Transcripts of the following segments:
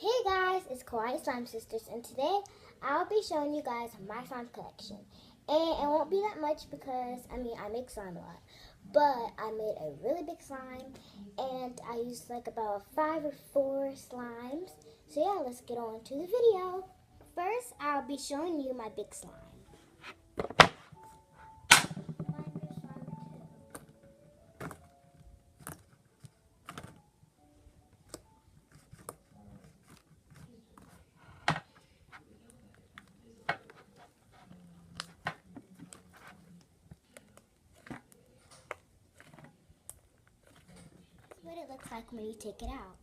Hey guys, it's Kawaii Slime Sisters, and today I'll be showing you guys my slime collection. And it won't be that much because, I make slime a lot. But I made a really big slime, and I used like about 5 or 4 slimes. So yeah, let's get on to the video. First, I'll be showing you my big slime. What it looks like when you take it out.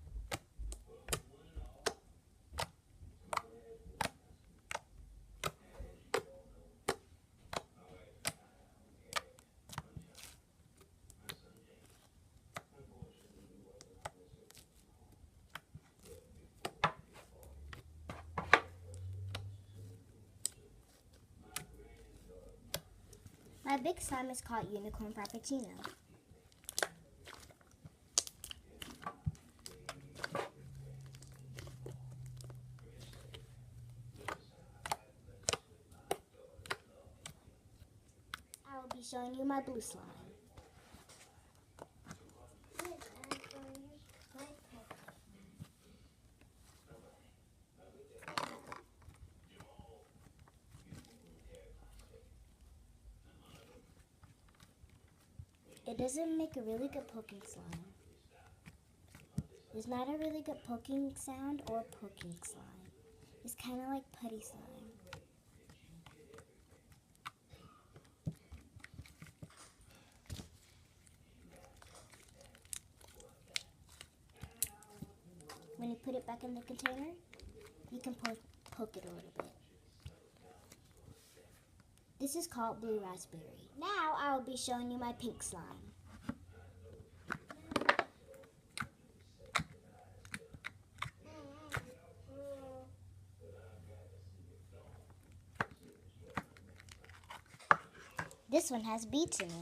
My big slime is called Unicorn Frappuccino. I will be showing you my blue slime. It doesn't make a really good poking slime. There's not a really good poking sound or poking slime. It's kind of like putty slime. When you put it back in the container, you can poke it a little bit. This is called blue raspberry. Now I'll be showing you my pink slime. This one has beads in it.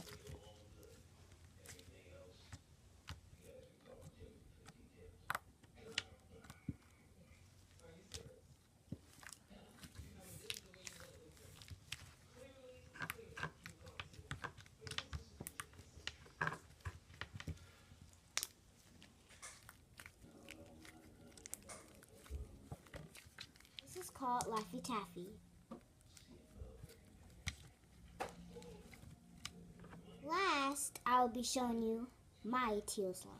This is called Laffy Taffy. Last, I'll be showing you my teal slime.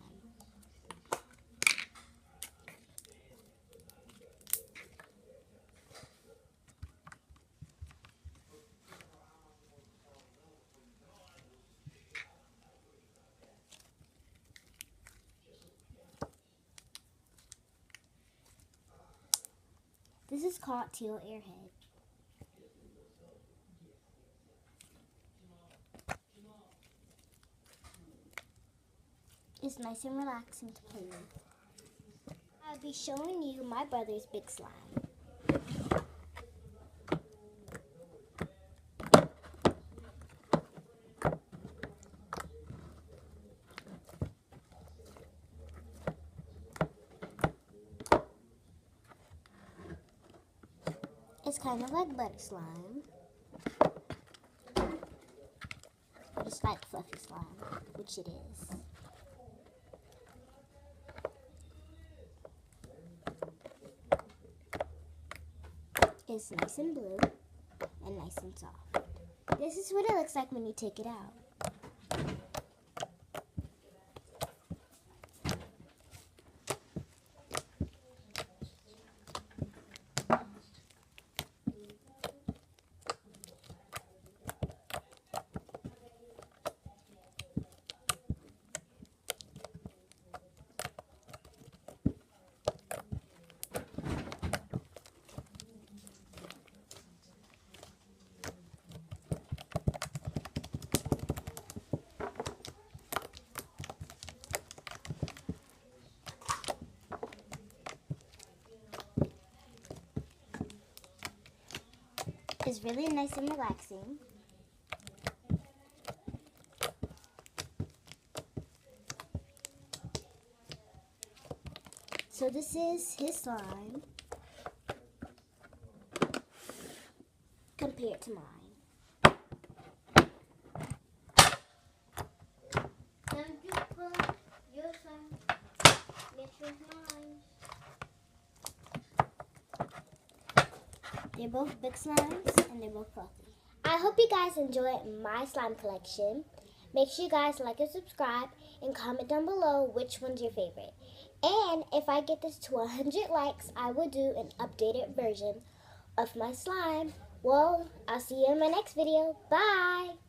This is called Teal Airhead. It's nice and relaxing to play with. I'll be showing you my brother's big slime. It's kind of like butter slime. It's like fluffy slime, which it is. It's nice and blue and nice and soft. This is what it looks like when you take it out. It's really nice and relaxing. So this is his slime compared to mine. Now you put your slime next to mine. They're both big slimes and they're both fluffy. I hope you guys enjoyed my slime collection. Make sure you guys like and subscribe and comment down below which one's your favorite. And if I get this to 100 likes, I will do an updated version of my slime. Well, I'll see you in my next video. Bye!